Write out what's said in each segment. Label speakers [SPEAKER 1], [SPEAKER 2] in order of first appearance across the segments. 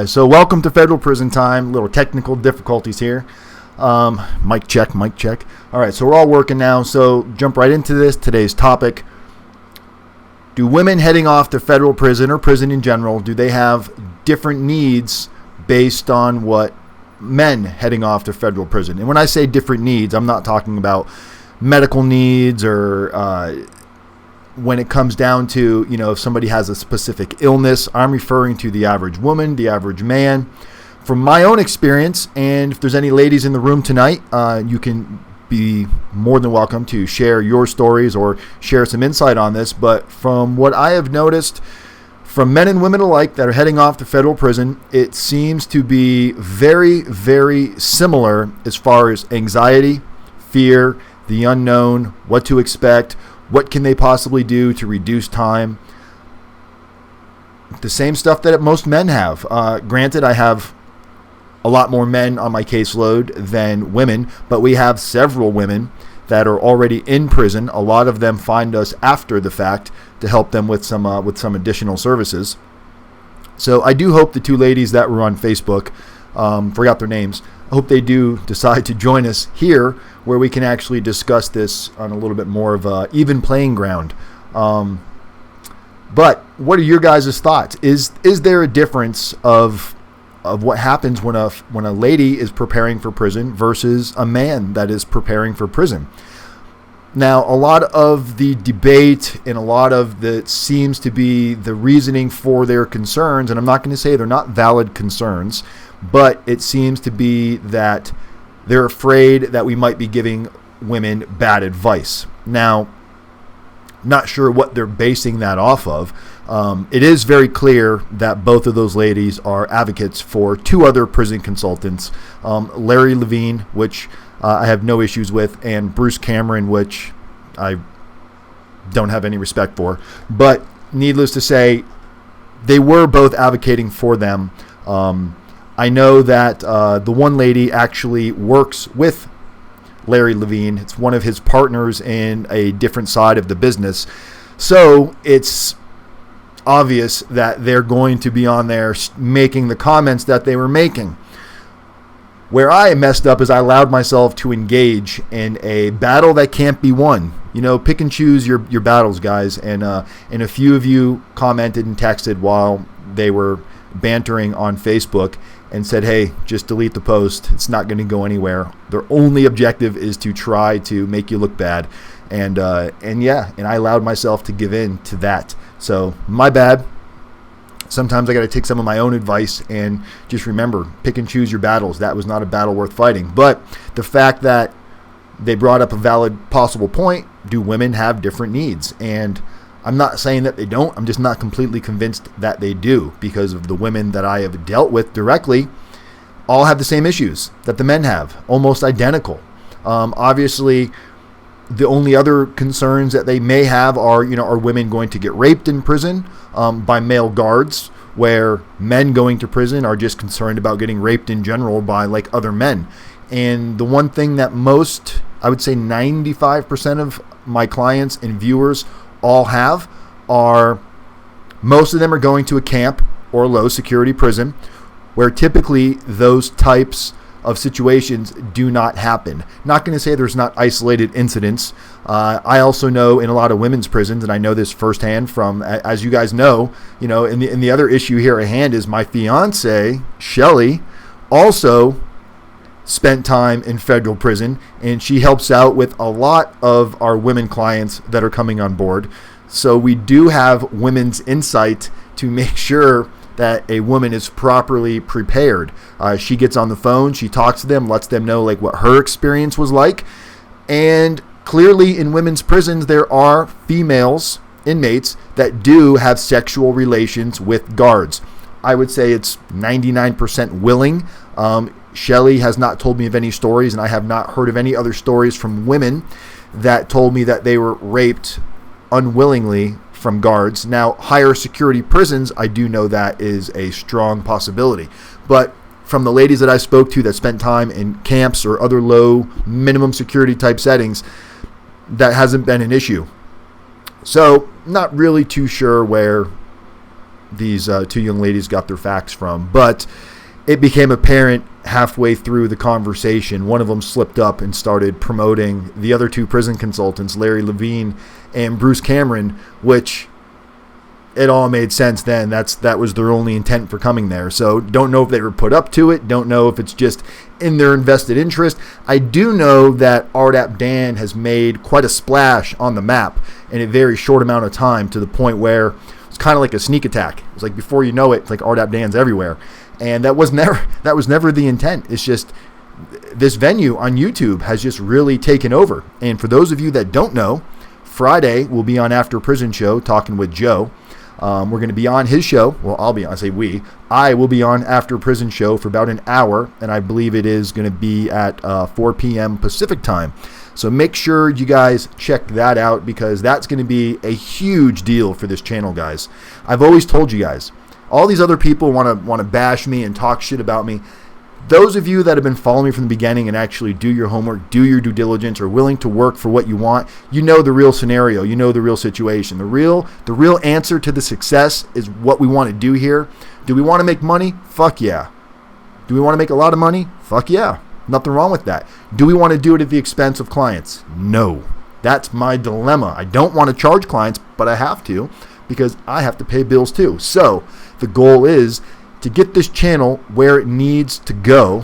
[SPEAKER 1] So welcome to Federal Prison Time. Little technical difficulties here. Mic check, mic check. All right, so we're all working now. So jump right into this. Today's topic. Do women heading off to federal prison or prison in general, do they have different needs based on what men heading off to federal prison? And when I say different needs, I'm not talking about medical needs or when it comes down to, if somebody has a specific illness. I'm referring to the average woman, the average man. From my own experience, and if there's any ladies in the room tonight, you can be more than welcome to share your stories or share some insight on this. But from what I have noticed from men and women alike that are heading off to federal prison, it seems to be very, very similar as far as anxiety, fear, the unknown, what to expect, what can they possibly do to reduce time? The same stuff that most men have. Granted, I have a lot more men on my caseload than women, but we have several women that are already in prison. A lot of them find us after the fact to help them with some additional services. So I do hope the two ladies that were on Facebook, forgot their names, I hope they do decide to join us here where we can actually discuss this on a little bit more of an even playing ground. But what are your guys' thoughts? Is there a difference of what happens when a lady is preparing for prison versus a man that is preparing for prison? Now, a lot of the debate and a lot of the seems to be the reasoning for their concerns, and I'm not going to say they're not valid concerns, but it seems to be that they're afraid that we might be giving women bad advice. Now, not sure what they're basing that off of. It is very clear that both of those ladies are advocates for two other prison consultants, Larry Levine, which I have no issues with, and Bruce Cameron, which I don't have any respect for. But needless to say, they were both advocating for them. I know that the one lady actually works with Larry Levine. It's one of his partners in a different side of the business. So it's obvious that they're going to be on there making the comments that they were making. Where I messed up is I allowed myself to engage in a battle that can't be won. Pick and choose your battles, guys. And a few of you commented and texted while they were bantering on Facebook and said, hey, just delete the post. It's not going to go anywhere. Their only objective is to try to make you look bad. And I allowed myself to give in to that. So my bad. Sometimes I got to take some of my own advice and just remember, pick and choose your battles. That was not a battle worth fighting. But the fact that they brought up a valid possible point, do women have different needs? And I'm not saying that they don't. I'm just not completely convinced that they do, because of the women that I have dealt with directly all have the same issues that the men have, almost identical. Obviously, the only other concerns that they may have are women going to get raped in prison by male guards, where men going to prison are just concerned about getting raped in general by other men. And the one thing that most, I would say 95% of my clients and viewers all have are, most of them are going to a camp or a low security prison, where typically those types of situations do not happen. Not going to say there's not isolated incidents. I also know in a lot of women's prisons, and I know this firsthand from, as you guys know, and the other issue here at hand is my fiance, Shelly, also spent time in federal prison, and she helps out with a lot of our women clients that are coming on board. So we do have women's insight to make sure that a woman is properly prepared. She gets on the phone, she talks to them, lets them know what her experience was like. And clearly in women's prisons, there are females, inmates, that do have sexual relations with guards. I would say it's 99% willing. Shelly has not told me of any stories, and I have not heard of any other stories from women that told me that they were raped unwillingly from guards. Now, higher security prisons, I do know that is a strong possibility. But from the ladies that I spoke to that spent time in camps or other low minimum security type settings, that hasn't been an issue. So, not really too sure where these two young ladies got their facts from. But it became apparent halfway through the conversation, one of them slipped up and started promoting the other two prison consultants, Larry Levine and Bruce Cameron, which it all made sense then. That was their only intent for coming there. So don't know if they were put up to it. Don't know if it's just in their invested interest. I do know that RDAP Dan has made quite a splash on the map in a very short amount of time, to the point where it's kind of like a sneak attack. It's like before you know it, it's like RDAP Dan's everywhere. And that was never the intent. It's just this venue on YouTube has just really taken over. And for those of you that don't know, Friday we'll be on After Prison Show talking with Joe. We're going to be on his show. Well, I will be on After Prison Show for about an hour, and I believe it is going to be at 4 p.m. Pacific time. So make sure you guys check that out, because that's going to be a huge deal for this channel, guys. I've always told you guys, all these other people want to bash me and talk shit about me. Those of you that have been following me from the beginning and actually do your homework, do your due diligence, are willing to work for what you want, you know the real scenario, you know the real situation. The real answer to the success is what we want to do here. Do we want to make money? Fuck yeah. Do we want to make a lot of money? Fuck yeah. Nothing wrong with that. Do we want to do it at the expense of clients? No. That's my dilemma. I don't want to charge clients, but I have to, because I have to pay bills too. So the goal is to get this channel where it needs to go,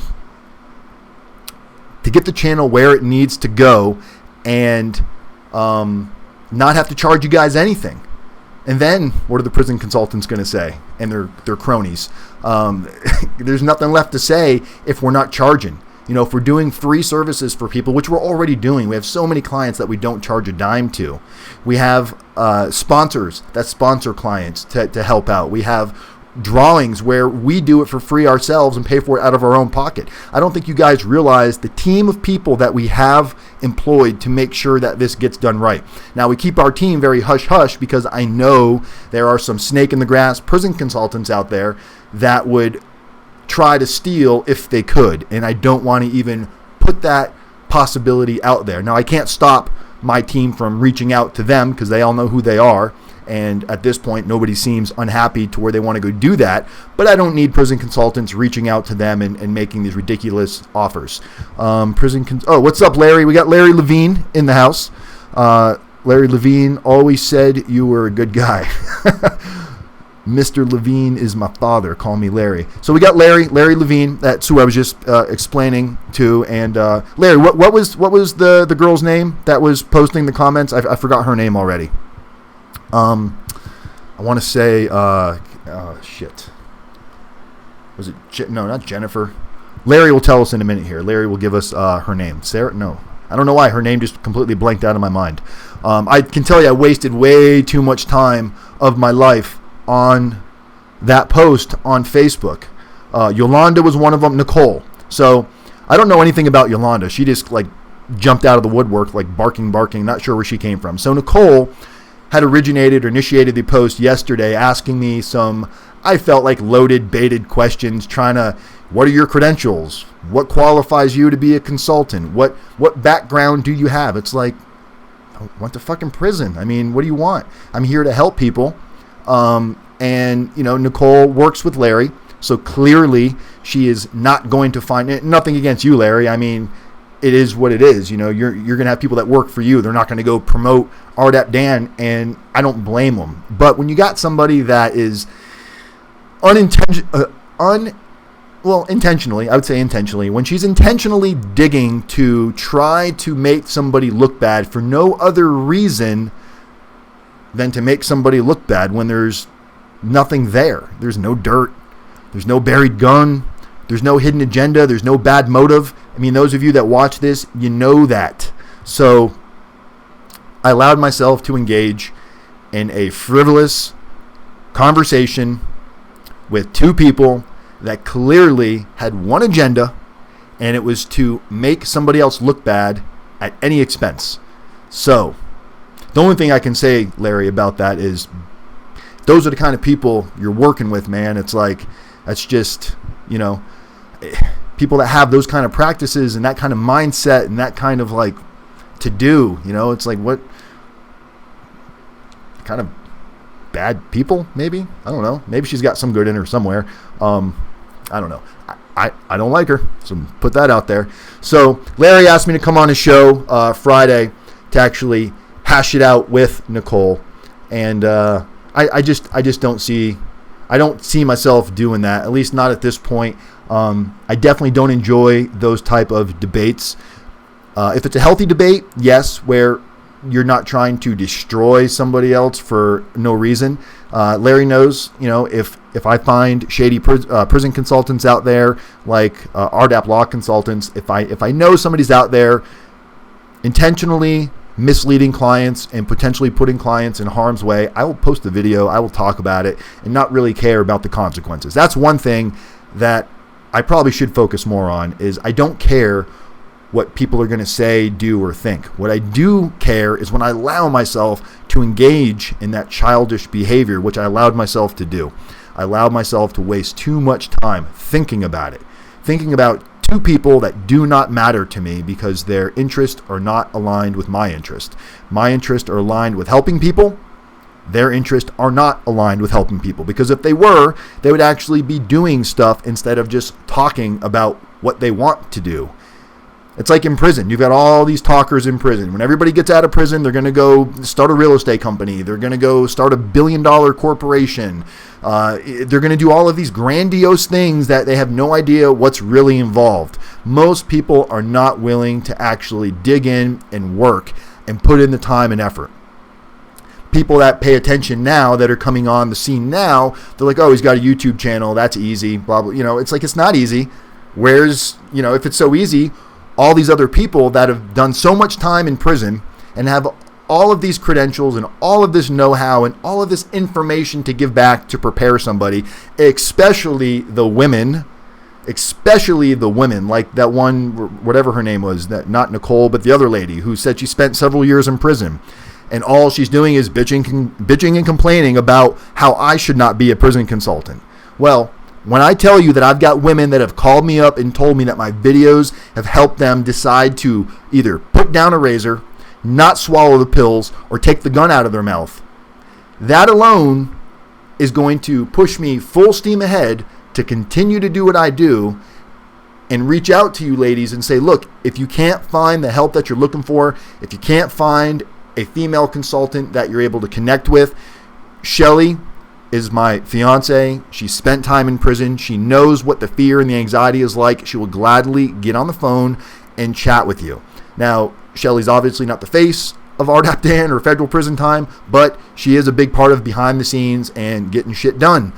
[SPEAKER 1] and not have to charge you guys anything. And then what are the prison consultants going to say? And their cronies. There's nothing left to say if we're not charging. You know, if we're doing free services for people, which we're already doing. We have so many clients that we don't charge a dime to. We have sponsors that sponsor clients to help out. We have drawings where we do it for free ourselves and pay for it out of our own pocket. I don't think you guys realize the team of people that we have employed to make sure that this gets done right. Now, we keep our team very hush-hush, because I know there are some snake in the grass prison consultants out there that would try to steal if they could, and I don't want to even put that possibility out there. Now, I can't stop my team from reaching out to them, because they all know who they are. And at this point, nobody seems unhappy to where they want to go do that. But I don't need prison consultants reaching out to them and making these ridiculous offers. What's up, Larry? We got Larry Levine in the house. Larry Levine always said you were a good guy. Mr. Levine is my father. Call me Larry. So we got Larry Levine. That's who I was just explaining to. And Larry, what was the girl's name that was posting the comments? I forgot her name already. I want to say, shit. Was it, no, not Jennifer. Larry will tell us in a minute here. Larry will give us her name. Sarah? No. I don't know why. Her name just completely blanked out of my mind. I can tell you I wasted way too much time of my life on that post on Facebook. Yolanda was one of them. Nicole. So I don't know anything about Yolanda. She just jumped out of the woodwork, barking. Not sure where she came from. So Nicole had originated or initiated the post yesterday, asking me some, I felt like loaded, baited questions, what are your credentials? What qualifies you to be a consultant? What background do you have? It's like, I went to fucking prison. I mean, what do you want? I'm here to help people. And Nicole works with Larry, so clearly she is not going to find it. Nothing against you, Larry. I mean, it is what it is. You're going to have people that work for you. They're not going to go promote RDAP Dan, and I don't blame them. But when you got somebody that is intentionally, I would say intentionally, when she's intentionally digging to try to make somebody look bad for no other reason than to make somebody look bad, when there's nothing there. There's no dirt. There's no buried gun. There's no hidden agenda. There's no bad motive. I mean, those of you that watch this, you know that. So I allowed myself to engage in a frivolous conversation with two people that clearly had one agenda, and it was to make somebody else look bad at any expense. So the only thing I can say, Larry, about that is those are the kind of people you're working with, man. It's like, that's just, people that have those kind of practices and that kind of mindset and that kind of to do, it's like, what kind of bad people, maybe. I don't know. Maybe she's got some good in her somewhere. I don't know. I don't like her, so put that out there. So Larry asked me to come on his show Friday to actually hash it out with Nicole, and I just don't see myself doing that, at least not at this point. I definitely don't enjoy those type of debates. If it's a healthy debate, yes, where you're not trying to destroy somebody else for no reason. Larry knows, if I find shady prison consultants out there, like RDAP law consultants, if I know somebody's out there intentionally misleading clients and potentially putting clients in harm's way, I will post the video, I will talk about it, and not really care about the consequences. That's one thing that I probably should focus more on, is I don't care what people are going to say, do, or think. What I do care is when I allow myself to engage in that childish behavior, which I allowed myself to do. I allowed myself to waste too much time thinking about it, thinking about two people that do not matter to me because their interests are not aligned with my interest. My interests are aligned with helping people. Their interests are not aligned with helping people, because if they were, they would actually be doing stuff instead of just talking about what they want to do. It's like in prison. You've got all these talkers in prison. When everybody gets out of prison, they're going to go start a real estate company. They're going to go start a $1 billion corporation. They're going to do all of these grandiose things that they have no idea what's really involved. Most people are not willing to actually dig in and work and put in the time and effort. People that pay attention now, that are coming on the scene now, they're like, oh, he's got a YouTube channel. That's easy. Blah, blah. It's like, it's not easy. Where's, if it's so easy, all these other people that have done so much time in prison and have all of these credentials and all of this know-how and all of this information to give back to prepare somebody, especially the women, like that one, whatever her name was, that not Nicole, but the other lady who said she spent several years in prison. And all she's doing is bitching and complaining about how I should not be a prison consultant. Well, when I tell you that I've got women that have called me up and told me that my videos have helped them decide to either put down a razor, not swallow the pills, or take the gun out of their mouth, that alone is going to push me full steam ahead to continue to do what I do and reach out to you ladies and say, look, if you can't find the help that you're looking for, if you can't find a female consultant that you're able to connect with, Shelly is my fiance. She spent time in prison. She knows what the fear and the anxiety is like. She will gladly get on the phone and chat with you. Now, Shelly's obviously not the face of RDAP DAN or federal prison time, but she is a big part of behind the scenes and getting shit done.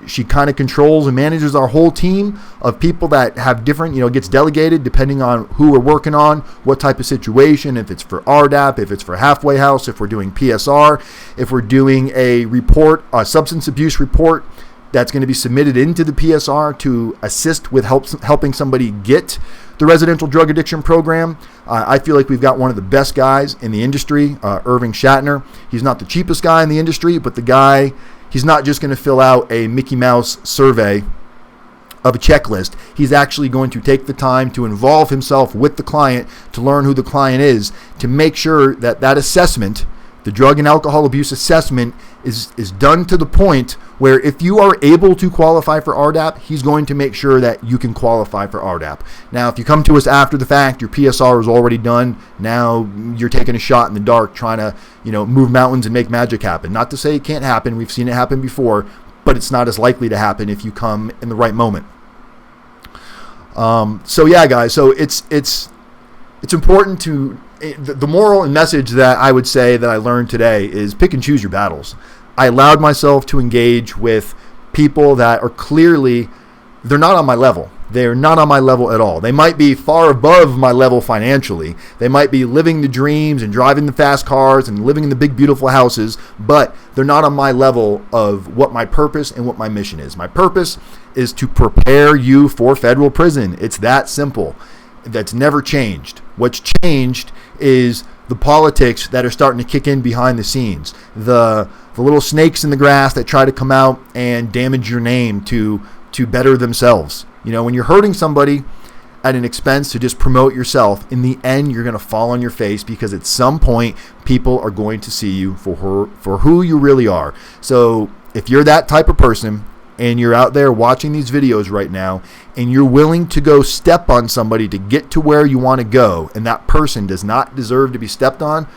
[SPEAKER 1] She kind of controls and manages our whole team of people that have different, gets delegated depending on who we're working on, what type of situation, if it's for RDAP, if it's for Halfway House, if we're doing PSR, if we're doing a report, a substance abuse report that's going to be submitted into the PSR to assist with helping somebody get the residential drug addiction program. I feel like we've got one of the best guys in the industry, Irving Shatner. He's not the cheapest guy in the industry, but the guy, he's not just going to fill out a Mickey Mouse survey of a checklist. He's actually going to take the time to involve himself with the client, to learn who the client is, to make sure that that assessment, the drug and alcohol abuse assessment, is done to the point where if you are able to qualify for RDAP, he's going to make sure that you can qualify for RDAP. Now, if you come to us after the fact, your PSR is already done, now you're taking a shot in the dark trying to, move mountains and make magic happen. Not to say it can't happen. We've seen it happen before, but it's not as likely to happen if you come in the right moment. So yeah, guys, so it's important to, the moral and message that I would say that I learned today is pick and choose your battles. I allowed myself to engage with people that are clearly, they're not on my level. They're not on my level at all. They might be far above my level financially. They might be living the dreams and driving the fast cars and living in the big, beautiful houses, but they're not on my level of what my purpose and what my mission is. My purpose is to prepare you for federal prison. It's that simple. That's never changed. What's changed is the politics that are starting to kick in behind the scenes. The little snakes in the grass that try to come out and damage your name to better themselves. When you're hurting somebody at an expense to just promote yourself, in the end, you're going to fall on your face, because at some point, people are going to see you for who you really are. So if you're that type of person and you're out there watching these videos right now and you're willing to go step on somebody to get to where you want to go, and that person does not deserve to be stepped on,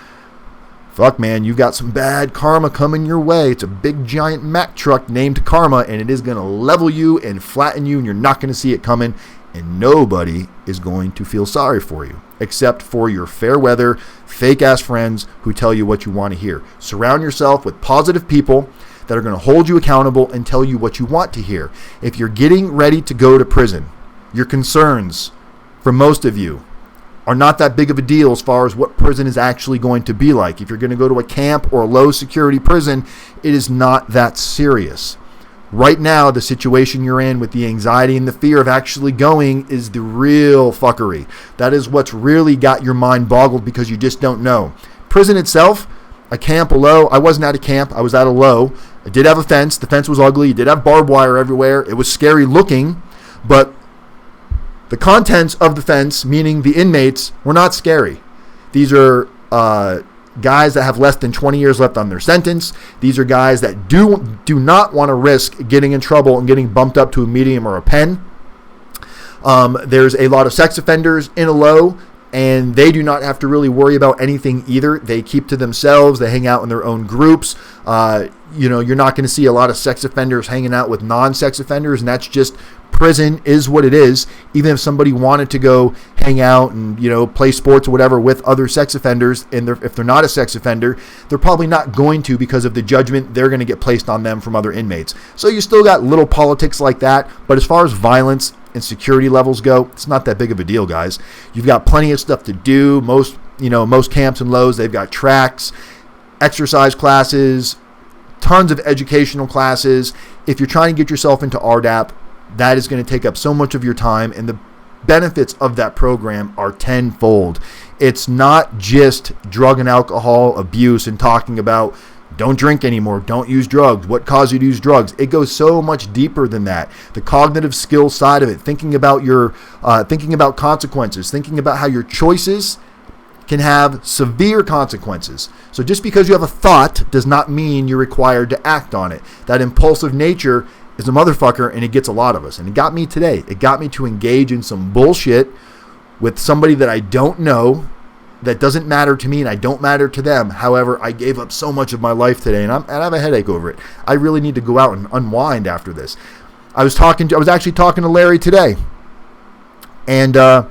[SPEAKER 1] fuck, man, you've got some bad karma coming your way. It's a big giant Mack truck named Karma, and it is going to level you and flatten you, and you're not going to see it coming, and nobody is going to feel sorry for you except for your fair weather, fake ass friends who tell you what you want to hear. Surround yourself with positive people that are going to hold you accountable and tell you what you want to hear. If you're getting ready to go to prison, your concerns, for most of you, are not that big of a deal as far as what prison is actually going to be like. If you're going to go to a camp or a low security prison, it is not that serious. Right now, the situation you're in with the anxiety and the fear of actually going is the real fuckery. That is what's really got your mind boggled, because you just don't know. Prison itself, a camp, a low. I wasn't at a camp. I was at a low. I did have a fence. The fence was ugly. You did have barbed wire everywhere. It was scary looking, but the contents of the fence, meaning the inmates, were not scary. These are guys that have less than 20 years left on their sentence. These are guys that do not want to risk getting in trouble and getting bumped up to a medium or a pen. There's a lot of sex offenders in a low, and they do not have to really worry about anything either. They keep to themselves. They hang out in their own groups. You're not going to see a lot of sex offenders hanging out with non-sex offenders, and that's just prison is what it is. Even if somebody wanted to go hang out and play sports or whatever with other sex offenders, and if they're not a sex offender, they're probably not going to, because of the judgment they're going to get placed on them from other inmates. So you still got little politics like that, but as far as violence and security levels go, it's not that big of a deal, guys. You've got plenty of stuff to do. Most camps and lows, they've got tracks, exercise classes, tons of educational classes. If you're trying to get yourself into RDAP, that is going to take up so much of your time, and the benefits of that program are tenfold. It's not just drug and alcohol abuse and talking about don't drink anymore, don't use drugs, what caused you to use drugs. It goes so much deeper than that. The cognitive skill side of it, thinking about consequences, thinking about how your choices can have severe consequences. So just because you have a thought does not mean you're required to act on it. That impulsive nature is a motherfucker, and it gets a lot of us. And it got me today. It got me to engage in some bullshit with somebody that I don't know, that doesn't matter to me, and I don't matter to them. However, I gave up so much of my life today, and I have a headache over it. I really need to go out and unwind after this. I was actually talking to Larry today, and I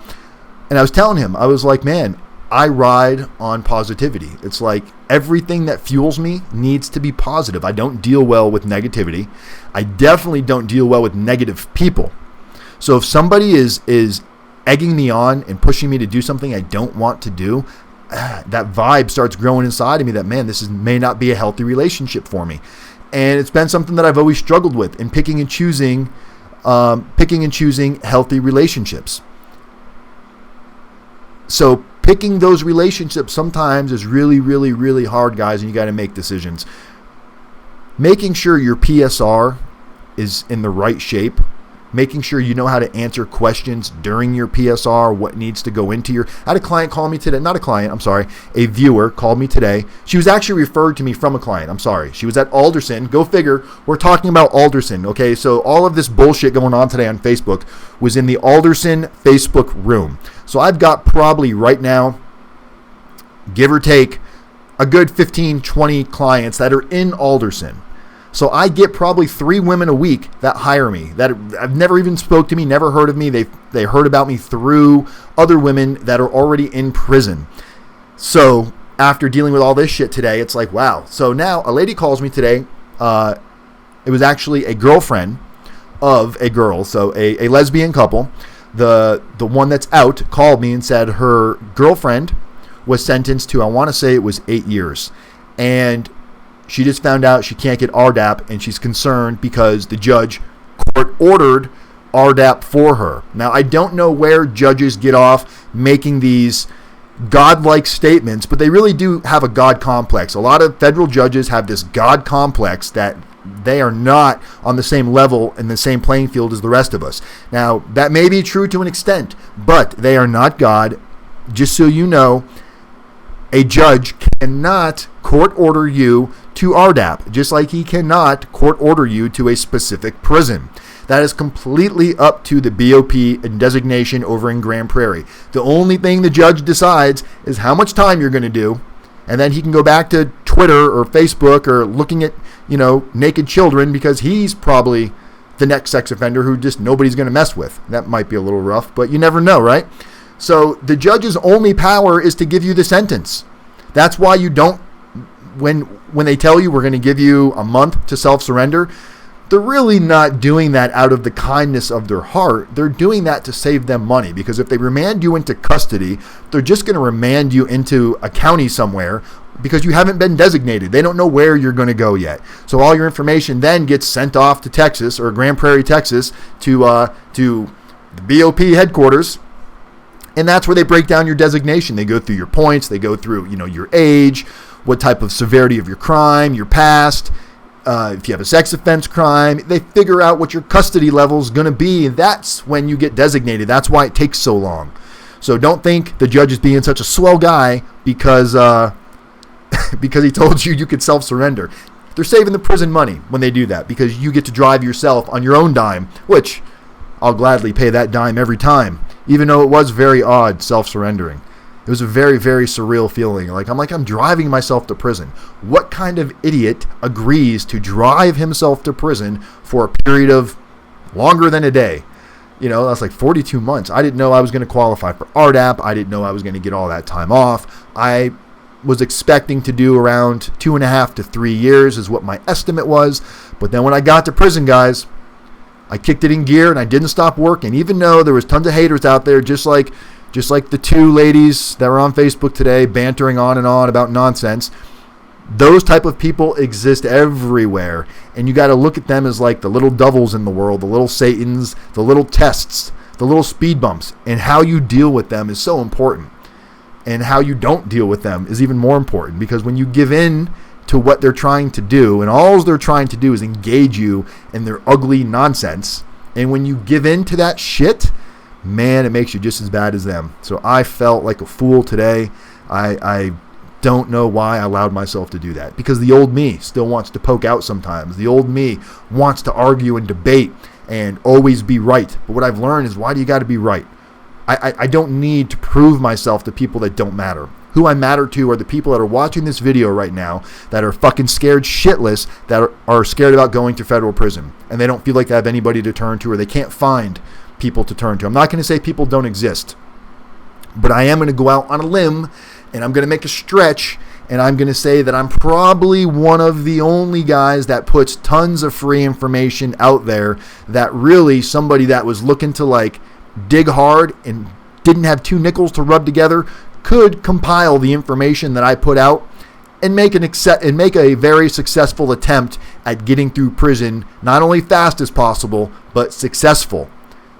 [SPEAKER 1] was telling him, I was like, man, I ride on positivity. It's like everything that fuels me needs to be positive. I don't deal well with negativity. I definitely don't deal well with negative people. So if somebody is egging me on and pushing me to do something I don't want to do, that vibe starts growing inside of me that, man, may not be a healthy relationship for me. And it's been something that I've always struggled with in picking and choosing healthy relationships. So picking those relationships sometimes is really, really, really hard, guys, and you got to make decisions. Making sure your PSR is in the right shape, making sure you know how to answer questions during your PSR, what needs to go into I had a client call me today, a viewer called me today. She was actually referred to me from a client. She was at Alderson. Go figure. We're talking about Alderson, okay? So all of this bullshit going on today on Facebook was in the Alderson Facebook room. So I've got probably right now, give or take, a good 15, 20 clients that are in Alderson. So I get probably 3 women a week that hire me, that have never even spoke to me, never heard of me. They heard about me through other women that are already in prison. So after dealing with all this shit today, it's like, wow. So now a lady calls me today. It was actually a girlfriend of a girl, so a lesbian couple. The one that's out called me and said her girlfriend was sentenced to, I want to say it was 8 years. And she just found out she can't get RDAP, and she's concerned because the court ordered RDAP for her. Now, I don't know where judges get off making these godlike statements, but they really do have a God complex. A lot of federal judges have this God complex that they are not on the same level and the same playing field as the rest of us. Now, that may be true to an extent, but they are not God. Just so you know, a judge cannot court order you to RDAP, just like he cannot court order you to a specific prison. That is completely up to the BOP and designation over in Grand Prairie. The only thing the judge decides is how much time you're going to do, and then he can go back to Twitter or Facebook or looking at, naked children, because he's probably the next sex offender who just nobody's going to mess with. That might be a little rough, but you never know, right? So the judge's only power is to give you the sentence. That's why you don't, when they tell you we're going to give you a month to self-surrender, they're really not doing that out of the kindness of their heart. They're doing that to save them money, because if they remand you into custody, they're just going to remand you into a county somewhere because you haven't been designated. They don't know where you're going to go yet. So all your information then gets sent off to Texas or Grand Prairie, Texas, to the BOP headquarters. And that's where they break down your designation. They go through your points. They go through, your age, what type of severity of your crime, your past. If you have a sex offense crime, they figure out what your custody level is going to be. And that's when you get designated. That's why it takes so long. So don't think the judge is being such a swell guy because because he told you could self-surrender. They're saving the prison money when they do that, because you get to drive yourself on your own dime, which I'll gladly pay that dime every time, even though it was very odd self-surrendering. It was a very, very surreal feeling. I'm driving myself to prison. What kind of idiot agrees to drive himself to prison for a period of longer than a day? That's like 42 months. I didn't know I was going to qualify for RDAP. I didn't know I was going to get all that time off. I was expecting to do around 2.5 to 3 years is what my estimate was. But then when I got to prison, guys, I kicked it in gear and I didn't stop working, even though there was tons of haters out there, just like the two ladies that were on Facebook today bantering on and on about nonsense. Those type of people exist everywhere, and you got to look at them as like the little devils in the world, the little satans, the little tests, the little speed bumps, and how you deal with them is so important. And how you don't deal with them is even more important, because when you give in to what they're trying to do, and all they're trying to do is engage you in their ugly nonsense, and when you give in to that shit, man, it makes you just as bad as them. So I felt like a fool today. I don't know why I allowed myself to do that, because the old me still wants to poke out sometimes. The old me wants to argue and debate and always be right. But what I've learned is, why do you got to be right? I don't need to prove myself to people that don't matter. Who I matter to are the people that are watching this video right now that are fucking scared shitless, that are scared about going to federal prison, and they don't feel like they have anybody to turn to, or they can't find people to turn to. I'm not going to say people don't exist, but I am going to go out on a limb, and I'm going to make a stretch, and I'm going to say that I'm probably one of the only guys that puts tons of free information out there, that really somebody that was looking to dig hard and didn't have two nickels to rub together could compile the information that I put out and make a very successful attempt at getting through prison, not only fast as possible, but successful,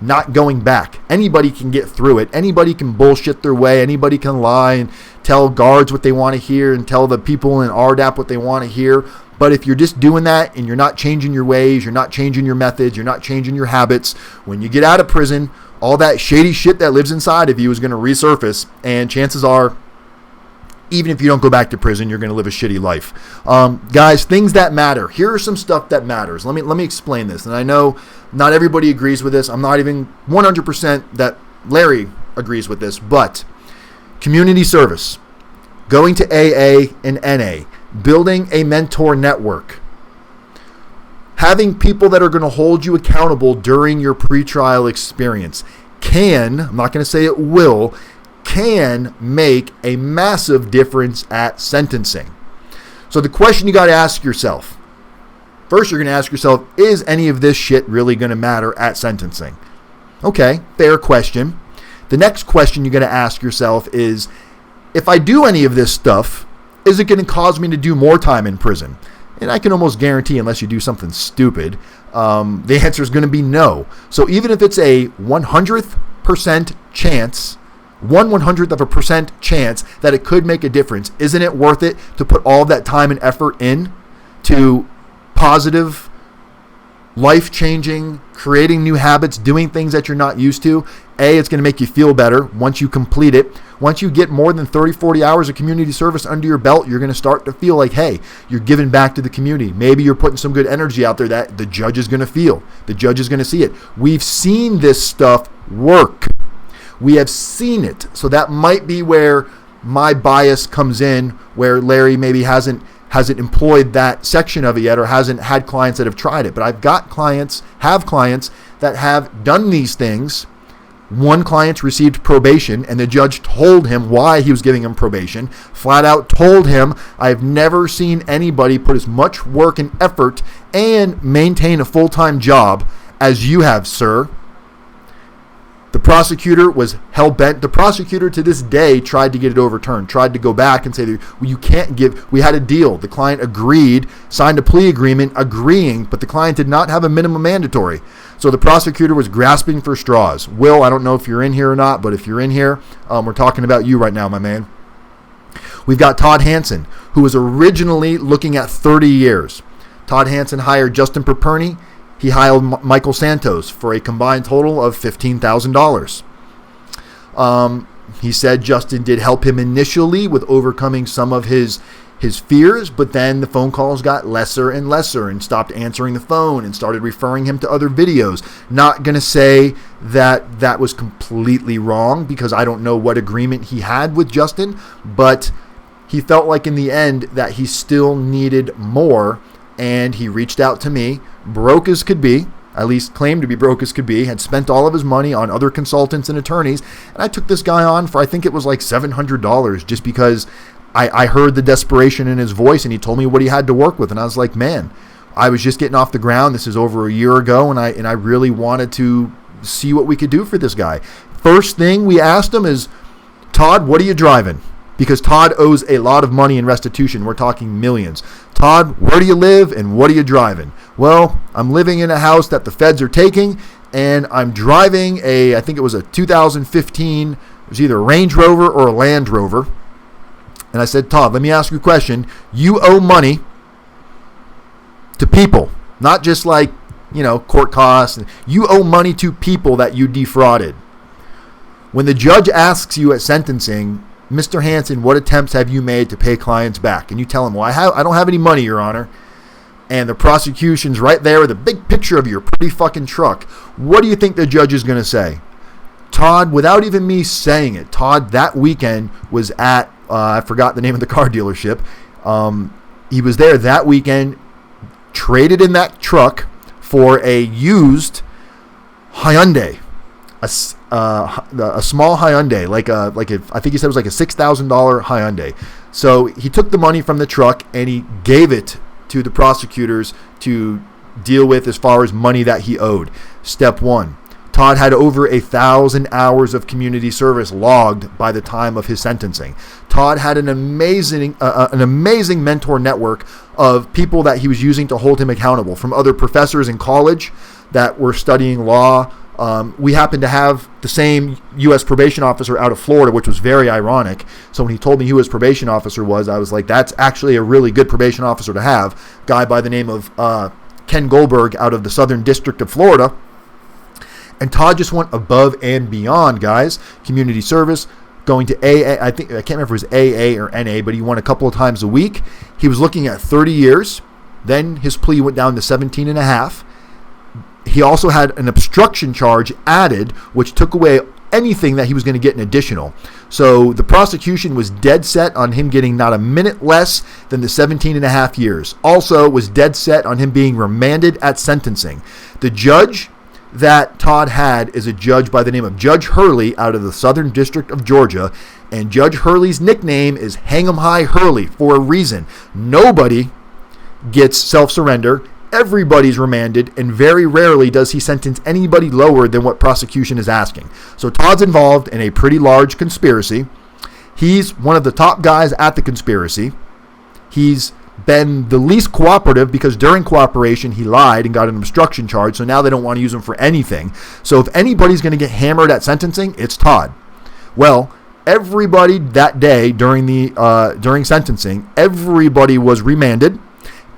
[SPEAKER 1] not going back. Anybody can get through it. Anybody can bullshit their way. Anybody can lie and tell guards what they want to hear and tell the people in RDAP what they want to hear. But if you're just doing that and you're not changing your ways, you're not changing your methods, you're not changing your habits, when you get out of prison, all that shady shit that lives inside of you is going to resurface, and chances are, even if you don't go back to prison, you're going to live a shitty life. Guys, things that matter. Here are some stuff that matters. Let me explain this. And I know not everybody agrees with this. I'm not even 100% that Larry agrees with this, but community service, going to AA and NA, building a mentor network, having people that are going to hold you accountable during your pretrial experience I'm not going to say it will, can make a massive difference at sentencing. So the question you got to ask yourself, first you're going to ask yourself, is any of this shit really going to matter at sentencing? Okay, fair question. The next question you're going to ask yourself is, if I do any of this stuff, is it going to cause me to do more time in prison? And I can almost guarantee, unless you do something stupid, the answer is going to be no. So even if it's a 100% chance, 1/100% chance that it could make a difference, isn't it worth it to put all that time and effort in to positive, life-changing, creating new habits, doing things that you're not used to. It's going to make you feel better once you complete it. Once you get more than 30, 40 hours of community service under your belt, you're going to start to feel like, hey, you're giving back to the community. Maybe you're putting some good energy out there that the judge is going to feel. The judge is going to see it. We've seen this stuff work. We have seen it. So that might be where my bias comes in, where Larry maybe hasn't employed that section of it yet, or hasn't had clients that have tried it. But I've got clients that have done these things. One client received probation, and the judge told him why he was giving him probation. Flat out told him, I've never seen anybody put as much work and effort and maintain a full-time job as you have, sir. The prosecutor was hell-bent. The prosecutor to this day tried to get it overturned, tried to go back and say, well, you can't give. We had a deal. The client agreed, signed a plea agreement agreeing, but the client did not have a minimum mandatory. So the prosecutor was grasping for straws. Will, I don't know if you're in here or not, but if you're in here, we're talking about you right now, my man. We've got Todd Hansen, who was originally looking at 30 years. Todd Hansen hired Justin Perperny. He hired Michael Santos for a combined total of $15,000. He said Justin did help him initially with overcoming some of his fears, but then the phone calls got lesser and lesser and stopped answering the phone and started referring him to other videos. Not going to say that that was completely wrong because I don't know what agreement he had with Justin, but he felt like in the end that he still needed more, and he reached out to me, broke as could be, at least claimed to be broke as could be, had spent all of his money on other consultants and attorneys, and I took this guy on for, I think it was like $700 just because I heard the desperation in his voice, and he told me what he had to work with, and I was like, man, I was just getting off the ground. This is over a year ago, and I really wanted to see what we could do for this guy. First thing we asked him is, Todd, what are you driving? Because Todd owes a lot of money in restitution. We're talking millions. Todd, where do you live and what are you driving? Well, I'm living in a house that the feds are taking, and I'm driving I think it was a 2015, it was either a Range Rover or a Land Rover. And I said, Todd, let me ask you a question. You owe money to people, not just like, court costs. You owe money to people that you defrauded. When the judge asks you at sentencing, Mr. Hansen, what attempts have you made to pay clients back? And you tell him, well, I don't have any money, Your Honor. And the prosecution's right there with a big picture of your pretty fucking truck. What do you think the judge is going to say? Todd, without even me saying it, Todd that weekend was at, I forgot the name of the car dealership. He was there that weekend, traded in that truck for a used Hyundai. A small Hyundai, I think he said it was like a $6,000 Hyundai. So he took the money from the truck and he gave it to the prosecutors to deal with as far as money that he owed. Step one, Todd had over 1,000 hours of community service logged by the time of his sentencing. Todd had an amazing mentor network of people that he was using to hold him accountable, from other professors in college that were studying law. We happened to have the same U.S. probation officer out of Florida, which was very ironic. So when he told me who his probation officer was, I was like, that's actually a really good probation officer to have. Guy by the name of Ken Goldberg out of the Southern District of Florida. And Todd just went above and beyond, guys. Community service, going to AA. I can't remember if it was AA or NA, but he went a couple of times a week. He was looking at 30 years. Then his plea went down to 17 and a half. He also had an obstruction charge added, which took away anything that he was going to get an additional. So the prosecution was dead set on him getting not a minute less than the 17 and a half years. Also was dead set on him being remanded at sentencing. The judge that Todd had is a judge by the name of Judge Hurley out of the Southern District of Georgia. And Judge Hurley's nickname is Hang 'em High Hurley for a reason. Nobody gets self-surrender. Everybody's remanded, and very rarely does he sentence anybody lower than what prosecution is asking. So Todd's involved in a pretty large conspiracy. He's one of the top guys at the conspiracy. He's been the least cooperative because during cooperation he lied and got an obstruction charge, so now they don't want to use him for anything. So if anybody's going to get hammered at sentencing, it's Todd. Well, everybody that day during sentencing, everybody was remanded.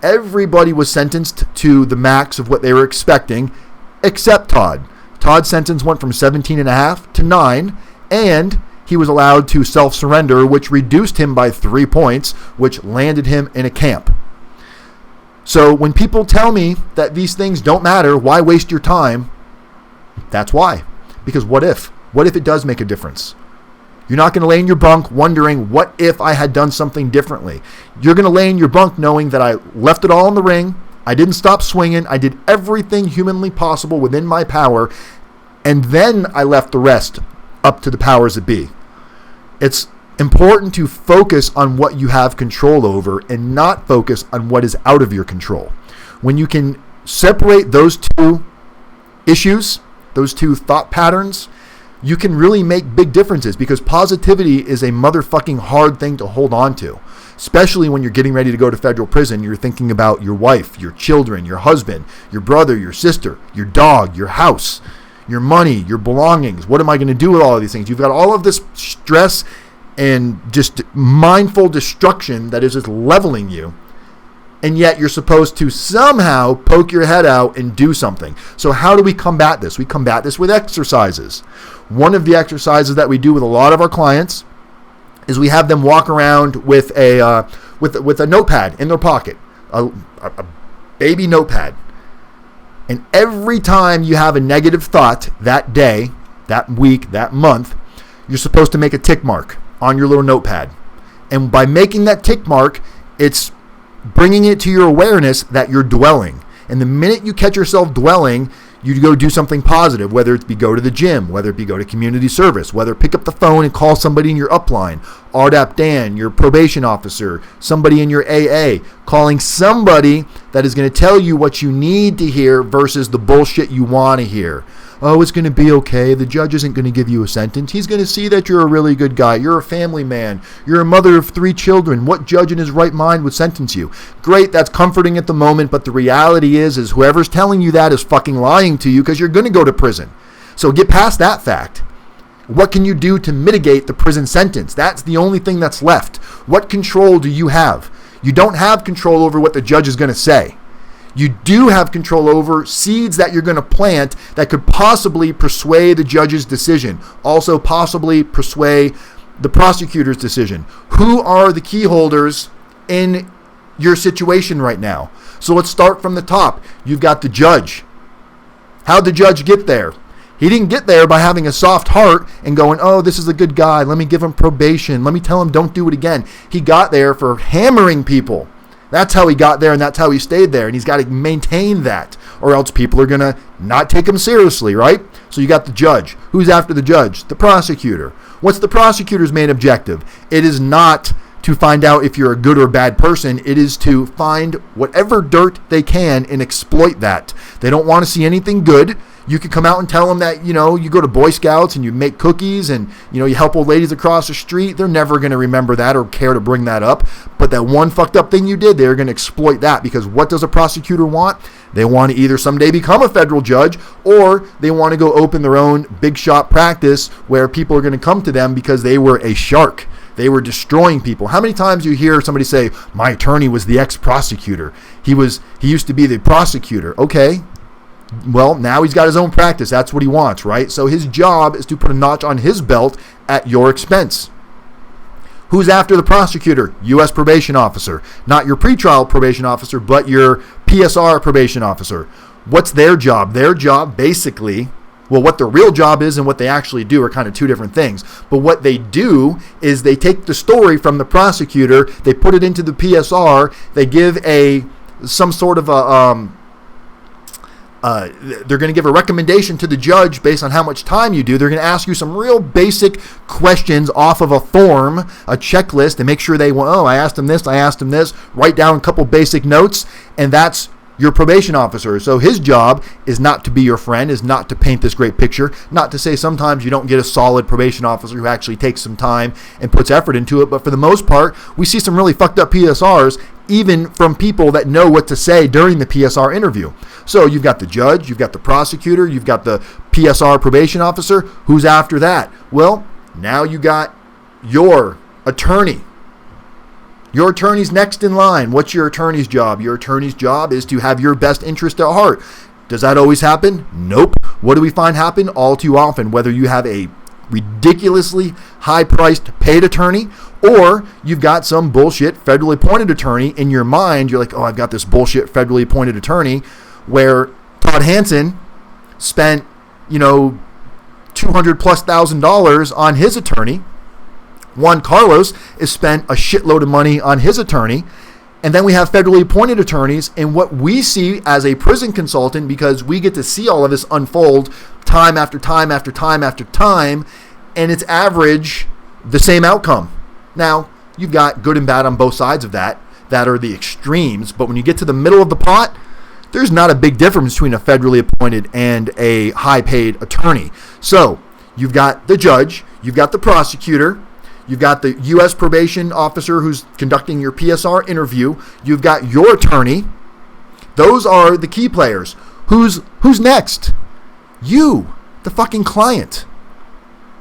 [SPEAKER 1] Everybody was sentenced to the max of what they were expecting, except Todd. Todd's sentence went from 17 and a half to 9, and he was allowed to self-surrender, which reduced him by 3 points, which landed him in a camp. So when people tell me that these things don't matter, why waste your time? That's why. Because what if? What if it does make a difference? You're not going to lay in your bunk wondering, what if I had done something differently? You're going to lay in your bunk knowing that I left it all in the ring. I didn't stop swinging. I did everything humanly possible within my power. And then I left the rest up to the powers that be. It's important to focus on what you have control over and not focus on what is out of your control. When you can separate those two issues, those two thought patterns, you can really make big differences, because positivity is a motherfucking hard thing to hold on to. Especially when you're getting ready to go to federal prison, you're thinking about your wife, your children, your husband, your brother, your sister, your dog, your house, your money, your belongings. What am I going to do with all of these things? You've got all of this stress and just mindful destruction that is just leveling you. And yet you're supposed to somehow poke your head out and do something. So how do we combat this? We combat this with exercises. One of the exercises that we do with a lot of our clients is we have them walk around with a notepad in their pocket, a baby notepad. And every time you have a negative thought that day, that week, that month, you're supposed to make a tick mark on your little notepad. And by making that tick mark, it's bringing it to your awareness that you're dwelling. And the minute you catch yourself dwelling, you go do something positive, whether it be go to the gym, whether it be go to community service, whether pick up the phone and call somebody in your upline, RDAP Dan, your probation officer, somebody in your AA, calling somebody that is going to tell you what you need to hear versus the bullshit you want to hear. Oh, it's going to be okay. The judge isn't going to give you a sentence. He's going to see that you're a really good guy. You're a family man. You're a mother of 3 children. What judge in his right mind would sentence you? Great, that's comforting at the moment, but the reality is whoever's telling you that is fucking lying to you, because you're going to go to prison. So get past that fact. What can you do to mitigate the prison sentence? That's the only thing that's left. What control do you have? You don't have control over what the judge is going to say. You do have control over seeds that you're going to plant that could possibly persuade the judge's decision, also possibly persuade the prosecutor's decision. Who are the key holders in your situation right now? So let's start from the top. You've got the judge. How'd the judge get there? He didn't get there by having a soft heart and going, oh, this is a good guy. Let me give him probation. Let me tell him don't do it again. He got there for hammering people. That's how he got there, and that's how he stayed there. And he's got to maintain that, or else people are going to not take him seriously, right? So you got the judge. Who's after the judge? The prosecutor. What's the prosecutor's main objective? It is not to find out if you're a good or bad person. It is to find whatever dirt they can and exploit that. They don't want to see anything good. You could come out and tell them that, you go to Boy Scouts and you make cookies and, you help old ladies across the street. They're never going to remember that or care to bring that up. But that one fucked up thing you did, they're going to exploit that, because what does a prosecutor want? They want to either someday become a federal judge, or they want to go open their own big shot practice where people are going to come to them because they were a shark. They were destroying people. How many times do you hear somebody say, my attorney was the ex-prosecutor. He used to be the prosecutor. Okay. Well, now he's got his own practice. That's what he wants, right? So his job is to put a notch on his belt at your expense. Who's after the prosecutor? U.S. probation officer. Not your pretrial probation officer, but your PSR probation officer. What's their job? Their job basically, well, what their real job is and what they actually do are kind of two different things. But what they do is they take the story from the prosecutor, they put it into the PSR, they give some sort of they're going to give a recommendation to the judge based on how much time you do. They're going to ask you some real basic questions off of a form, a checklist, and make sure I asked him this, write down a couple basic notes, and that's your probation officer. So his job is not to be your friend, is not to paint this great picture, not to say sometimes you don't get a solid probation officer who actually takes some time and puts effort into it, but for the most part, we see some really fucked up PSRs, even from people that know what to say during the PSR interview. So you've got the judge, you've got the prosecutor, you've got the PSR probation officer. Who's after that? Well, now you got your attorney. Your attorney's next in line. What's your attorney's job? Your attorney's job is to have your best interest at heart. Does that always happen? Nope. What do we find happen all too often? Whether you have a ridiculously high-priced paid attorney or you've got some bullshit federally appointed attorney in your mind, you're like, oh, I've got this bullshit federally appointed attorney, where Todd Hansen spent, $200,000+ on his attorney. Juan Carlos has spent a shitload of money on his attorney. And then we have federally appointed attorneys, and what we see as a prison consultant, because we get to see all of this unfold time after time after time after time, and it's average the same outcome. Now, you've got good and bad on both sides of that are the extremes, but when you get to the middle of the pot, there's not a big difference between a federally appointed and a high-paid attorney. So, you've got the judge, you've got the prosecutor, you've got the U.S. probation officer who's conducting your PSR interview. You've got your attorney. Those are the key players. Who's next? You, the fucking client.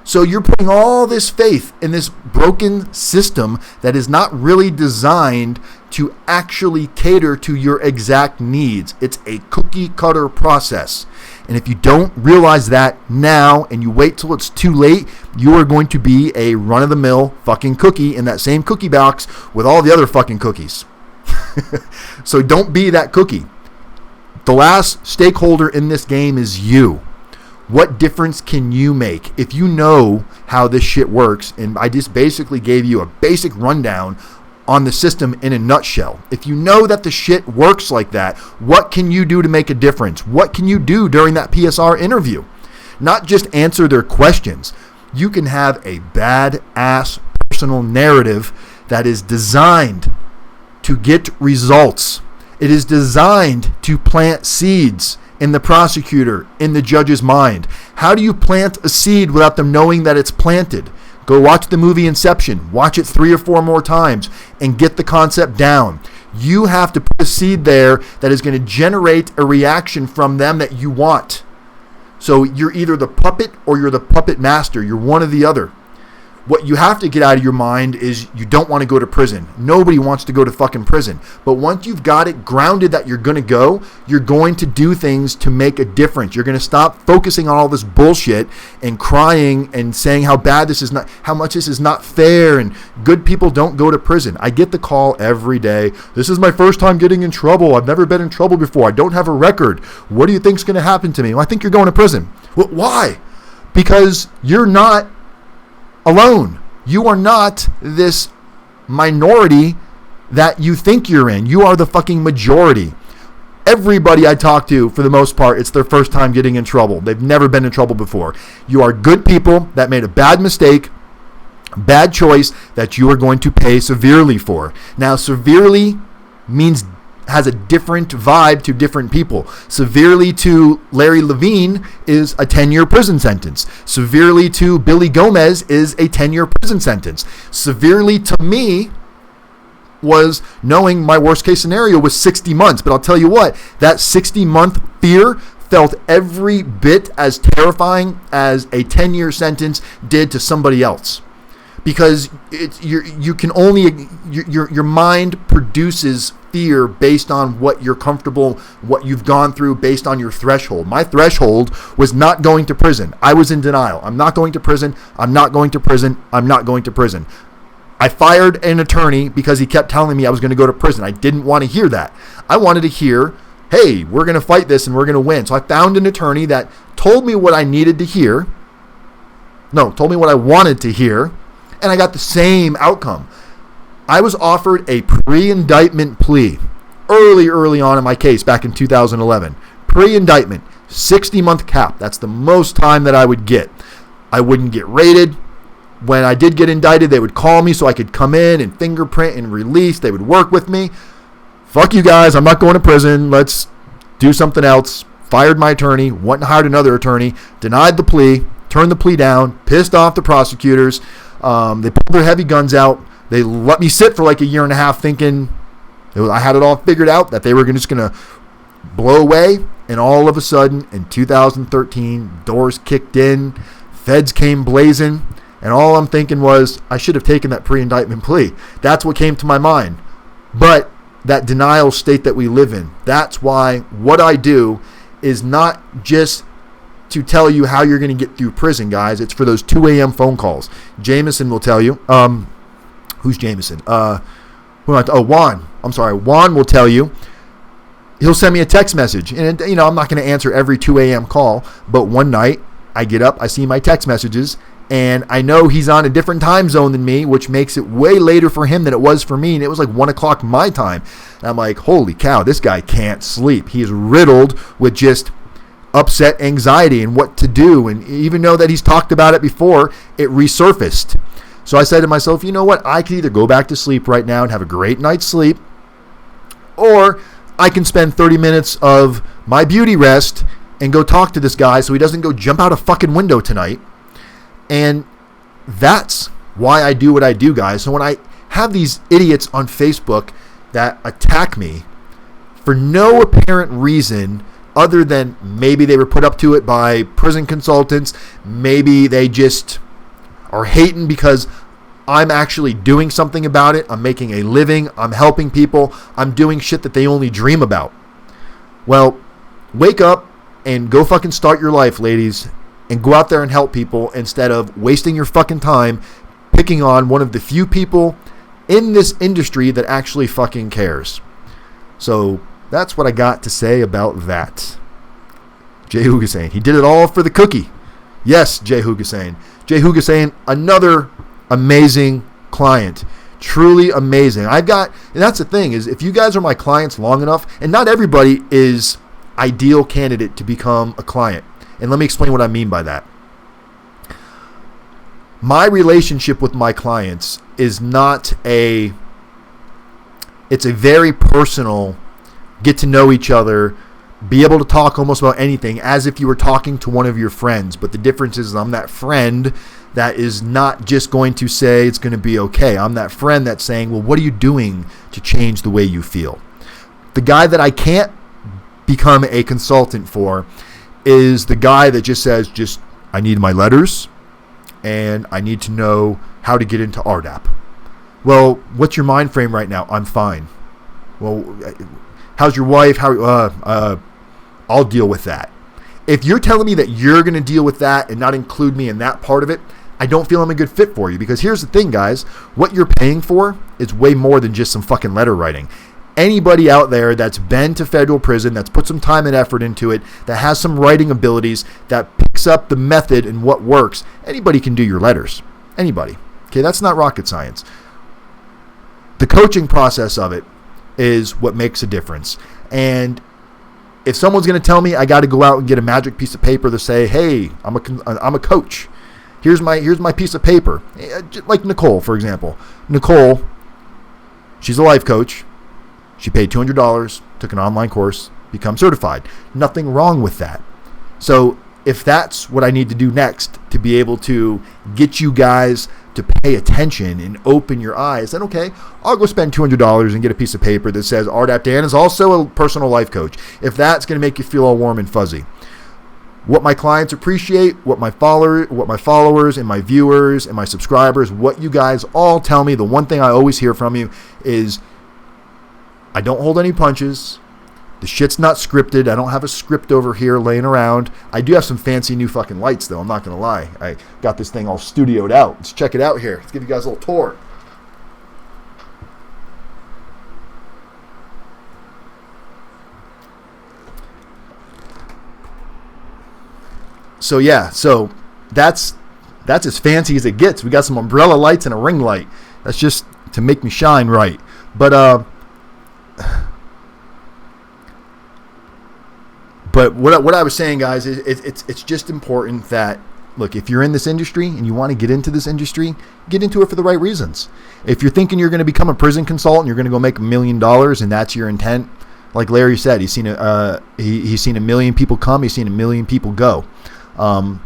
[SPEAKER 1] So you're putting all this faith in this broken system that is not really designed to actually cater to your exact needs. It's a cookie cutter process. And if you don't realize that now and you wait till it's too late, you are going to be a run-of-the-mill fucking cookie in that same cookie box with all the other fucking cookies. So don't be that cookie. The last stakeholder in this game is you. What difference can you make? If you know how this shit works, and I just basically gave you a basic rundown on the system in a nutshell. If you know that the shit works like that, what can you do to make a difference? What can you do during that PSR interview? Not just answer their questions. You can have a badass personal narrative that is designed to get results. It is designed to plant seeds in the prosecutor, in the judge's mind. How do you plant a seed without them knowing that it's planted? Go watch the movie Inception. Watch it 3 or 4 more times and get the concept down. You have to put a seed there that is going to generate a reaction from them that you want. So you're either the puppet or you're the puppet master. You're one or the other. What you have to get out of your mind is you don't want to go to prison. Nobody wants to go to fucking prison. But once you've got it grounded that you're going to go, you're going to do things to make a difference. You're going to stop focusing on all this bullshit and crying and saying how bad this is not, how much this is not fair, and good people don't go to prison. I get the call every day. This is my first time getting in trouble. I've never been in trouble before. I don't have a record. What do you think's going to happen to me? Well, I think you're going to prison. Well, why? Because you're not alone. You are not this minority that you think you're in. You are the fucking majority. Everybody I talk to, for the most part, it's their first time getting in trouble. They've never been in trouble before. You are good people that made a bad mistake, bad choice that you are going to pay severely for. Now, severely has a different vibe to different people. Severely to Larry Levine is a 10-year prison sentence. Severely to Billy Gomez is a 10-year prison sentence. Severely to me was knowing my worst case scenario was 60 months. But I'll tell you what, that 60-month fear felt every bit as terrifying as a 10-year sentence did to somebody else. Because your mind produces fear based on what you're comfortable, what you've gone through, based on your threshold. My threshold was not going to prison. I was in denial. I'm not going to prison. I'm not going to prison. I'm not going to prison. I fired an attorney because he kept telling me I was going to go to prison. I didn't want to hear that. I wanted to hear, hey, we're going to fight this and we're going to win. So I found an attorney that told me what I needed to hear. No, told me what I wanted to hear. And I got the same outcome. I was offered a pre-indictment plea early on in my case back in 2011. Pre-indictment, 60-month cap. That's the most time that I would get. I wouldn't get raided. When I did get indicted, they would call me so I could come in and fingerprint and release. They would work with me. Fuck you guys. I'm not going to prison. Let's do something else. Fired my attorney. Went and hired another attorney. Denied the plea. Turned the plea down. Pissed off the prosecutors. They pulled their heavy guns out. They let me sit for like a year and a half thinking I had it all figured out, that they were just going to blow away. And all of a sudden, in 2013, doors kicked in. Feds came blazing. And all I'm thinking was, I should have taken that pre-indictment plea. That's what came to my mind. But that denial state that we live in, that's why what I do is not just to tell you how you're going to get through prison, guys. It's for those 2 a.m. phone calls. Jameson will tell you. Who's Jameson? Juan. I'm sorry. Juan will tell you. He'll send me a text message. And, I'm not going to answer every 2 a.m. call. But one night, I get up, I see my text messages, and I know he's on a different time zone than me, which makes it way later for him than it was for me. And it was like 1 o'clock my time. And I'm like, holy cow, this guy can't sleep. He is riddled with just upset anxiety and what to do. And even though that he's talked about it before, it resurfaced. So I said to myself, you know what? I can either go back to sleep right now and have a great night's sleep, or I can spend 30 minutes of my beauty rest and go talk to this guy so he doesn't go jump out a fucking window tonight. And that's why I do what I do, guys. So when I have these idiots on Facebook that attack me for no apparent reason other than maybe they were put up to it by prison consultants, maybe they just are hating because I'm actually doing something about it. I'm making a living. I'm helping people. I'm doing shit that they only dream about. Well, wake up and go fucking start your life, ladies, and go out there and help people instead of wasting your fucking time picking on one of the few people in this industry that actually fucking cares. So that's what I got to say about that. Jay Hugassain, he did it all for the cookie. Yes, Jay Hugassain. Jay Hugassain, another amazing client. Truly amazing. And that's the thing, is if you guys are my clients long enough, and not everybody is ideal candidate to become a client. And let me explain what I mean by that. My relationship with my clients is it's a very personal, get to know each other, be able to talk almost about anything as if you were talking to one of your friends. But the difference is I'm that friend that is not just going to say it's going to be okay. I'm that friend that's saying, well, what are you doing to change the way you feel? The guy that I can't become a consultant for is the guy that just says, I need my letters and I need to know how to get into RDAP. Well, what's your mind frame right now? I'm fine. Well, how's your wife? I'll deal with that. If you're telling me that you're going to deal with that and not include me in that part of it, I don't feel I'm a good fit for you. Because here's the thing, guys. What you're paying for is way more than just some fucking letter writing. Anybody out there that's been to federal prison, that's put some time and effort into it, that has some writing abilities, that picks up the method and what works, anybody can do your letters. Anybody. Okay, that's not rocket science. The coaching process of it is what makes a difference. And if someone's going to tell me I got to go out and get a magic piece of paper to say, hey, I'm a coach. Here's my piece of paper. Like Nicole, for example. Nicole, she's a life coach. She paid $200, took an online course, become certified. Nothing wrong with that. So if that's what I need to do next to be able to get you guys to pay attention and open your eyes, then okay, I'll go spend $200 and get a piece of paper that says RDAP Dan is also a personal life coach. If that's going to make you feel all warm and fuzzy. What my clients appreciate, what my followers and my viewers and my subscribers, what you guys all tell me, the one thing I always hear from you is, I don't hold any punches. The shit's not scripted. I don't have a script over here laying around. I do have some fancy new fucking lights, though. I'm not going to lie. I got this thing all studioed out. Let's check it out here. Let's give you guys a little tour. So, yeah. So, that's as fancy as it gets. We got some umbrella lights and a ring light. That's just to make me shine right. But what I was saying, guys, is it's just important that, look, if you're in this industry and you want to get into this industry, get into it for the right reasons. If you're thinking you're going to become a prison consultant, you're going to go make $1 million, and that's your intent, like Larry said, he's seen a million people come, he's seen a million people go. I'm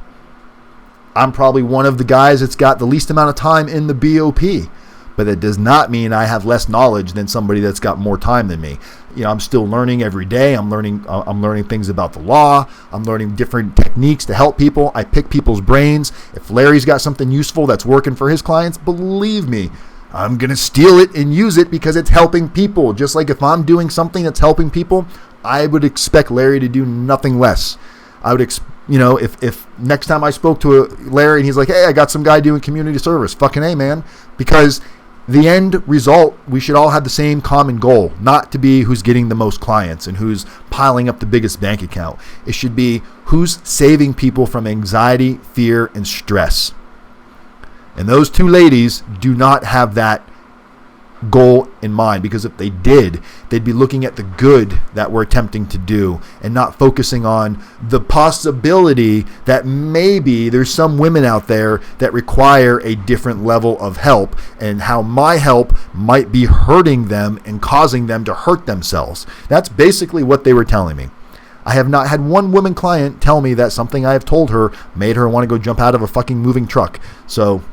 [SPEAKER 1] probably one of the guys that's got the least amount of time in the BOP. but that does not mean I have less knowledge than somebody that's got more time than me. I'm still learning every day. I'm learning things about the law. I'm learning different techniques to help people. I pick people's brains. If Larry's got something useful that's working for his clients, believe me, I'm going to steal it and use it because it's helping people. Just like if I'm doing something that's helping people, I would expect Larry to do nothing less. I would if next time I spoke to Larry and he's like, hey, I got some guy doing community service, fucking A, man. Because the end result, we should all have the same common goal, not to be who's getting the most clients and who's piling up the biggest bank account. It should be who's saving people from anxiety, fear, and stress. And those two ladies do not have that goal in mind, because if they did, they'd be looking at the good that we're attempting to do and not focusing on the possibility that maybe there's some women out there that require a different level of help, and how my help might be hurting them and causing them to hurt themselves. That's basically what they were telling me. I have not had one woman client tell me that something I have told her made her want to go jump out of a fucking moving truck. So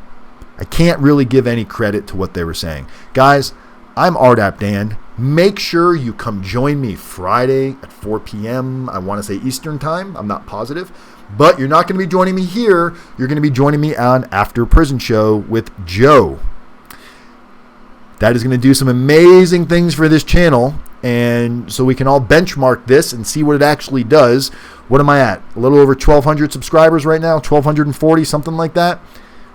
[SPEAKER 1] I can't really give any credit to what they were saying. Guys, I'm RDAP Dan. Make sure you come join me Friday at 4 p.m. I want to say Eastern time. I'm not positive. But you're not going to be joining me here. You're going to be joining me on After Prison Show with Joe. That is going to do some amazing things for this channel. And so we can all benchmark this and see what it actually does. What am I at? A little over 1,200 subscribers right now. 1,240, something like that.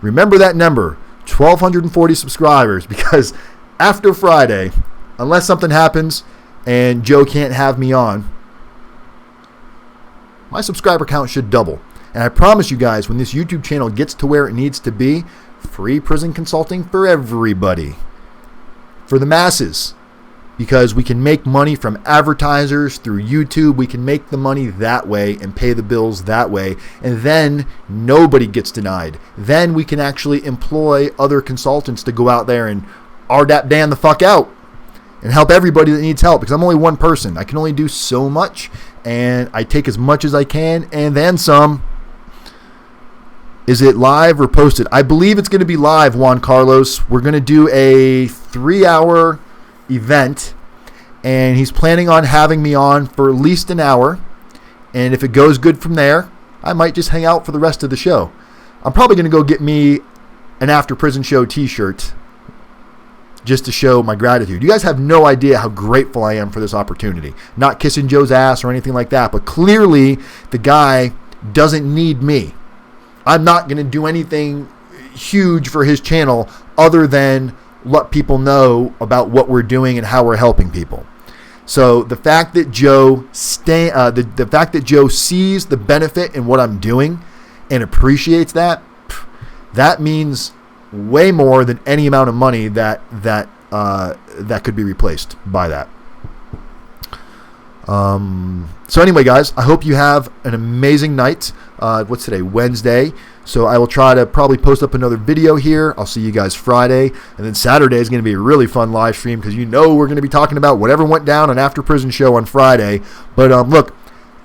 [SPEAKER 1] Remember that number, 1,240 subscribers, because after Friday, unless something happens and Joe can't have me on, my subscriber count should double. And I promise you guys, when this YouTube channel gets to where it needs to be, free prison consulting for everybody, for the masses. Because we can make money from advertisers through YouTube. We can make the money that way and pay the bills that way. And then nobody gets denied. Then we can actually employ other consultants to go out there and RDAP Dan the fuck out and help everybody that needs help. Because I'm only one person. I can only do so much. And I take as much as I can and then some. Is it live or posted? I believe it's going to be live, Juan Carlos. We're going to do a 3-hour event, and he's planning on having me on for at least an hour, and if it goes good from there, I might just hang out for the rest of the show. I'm probably going to go get me an After Prison Show t-shirt just to show my gratitude. You guys have no idea how grateful I am for this opportunity. Not kissing Joe's ass or anything like that, but clearly the guy doesn't need me. I'm not going to do anything huge for his channel other than let people know about what we're doing and how we're helping people. So the fact that Joe the fact that Joe sees the benefit in what I'm doing and appreciates that, that means way more than any amount of money that could be replaced by that. So anyway, guys, I hope you have an amazing night. What's today? Wednesday. So I will try to probably post up another video here. I'll see you guys Friday. And then Saturday is going to be a really fun live stream because we're going to be talking about whatever went down on After Prison Show on Friday. But look,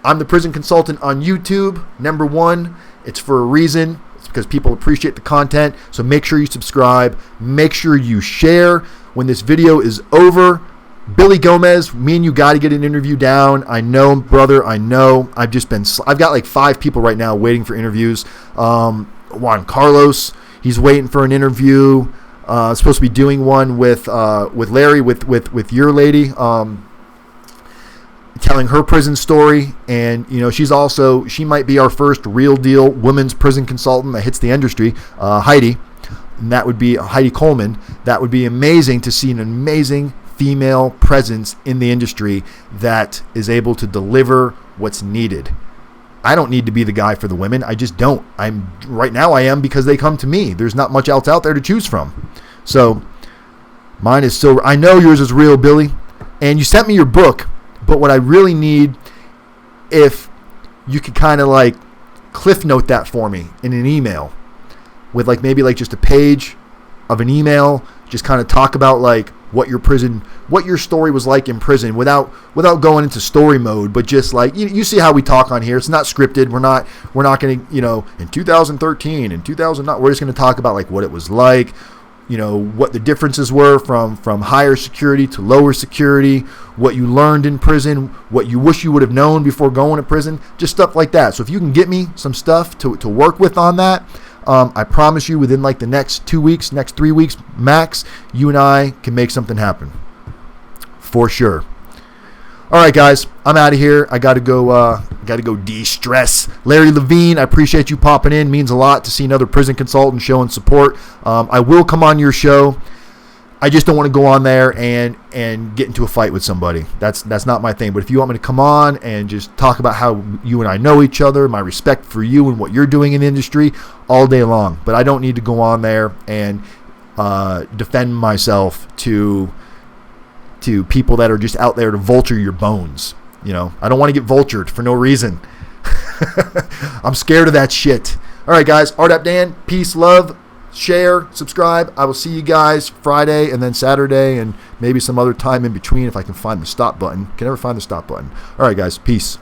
[SPEAKER 1] I'm the prison consultant on YouTube. Number one, it's for a reason. It's because people appreciate the content. So make sure you subscribe. Make sure you share. When this video is over, Billy Gomez, me and you got to get an interview down. I know, brother. I know. I've got like 5 people right now waiting for interviews. Juan Carlos, he's waiting for an interview. Supposed to be doing one with Larry, with your lady, telling her prison story. And she might be our first real deal women's prison consultant that hits the industry. Heidi, and that would be Heidi Coleman. That would be amazing to see, an amazing female presence in the industry that is able to deliver what's needed. I don't need to be the guy for the women. I just don't. Right now I am because they come to me. There's not much else out there to choose from. So mine is still, I know yours is real, Billy. And you sent me your book, but what I really need, if you could kind of like cliff note that for me in an email with like maybe like just a page of an email, just kind of talk about like what your story was like in prison without going into story mode, but just like, you see how we talk on here. It's not scripted. We're not going to, in 2013 and 2009, we're just going to talk about like what it was like, what the differences were from higher security to lower security, what you learned in prison, what you wish you would have known before going to prison, just stuff like that. So if you can get me some stuff to work with on that, I promise you within like the next 2 weeks, next 3 weeks max, you and I can make something happen for sure. All right, guys, I'm out of here. I got to go de-stress. Larry Levine, I appreciate you popping in. Means a lot to see another prison consultant showing support. I will come on your show. I just don't want to go on there and get into a fight with somebody. That's not my thing. But if you want me to come on and just talk about how you and I know each other, my respect for you and what you're doing in the industry, all day long. But I don't need to go on there and defend myself to people that are just out there to vulture your bones. I don't want to get vultured for no reason. I'm scared of that shit. All right, guys. RDAP Dan. Peace, love, share, subscribe. I will see you guys Friday and then Saturday and maybe some other time in between if I can find the stop button. Can never find the stop button. All right, guys. Peace.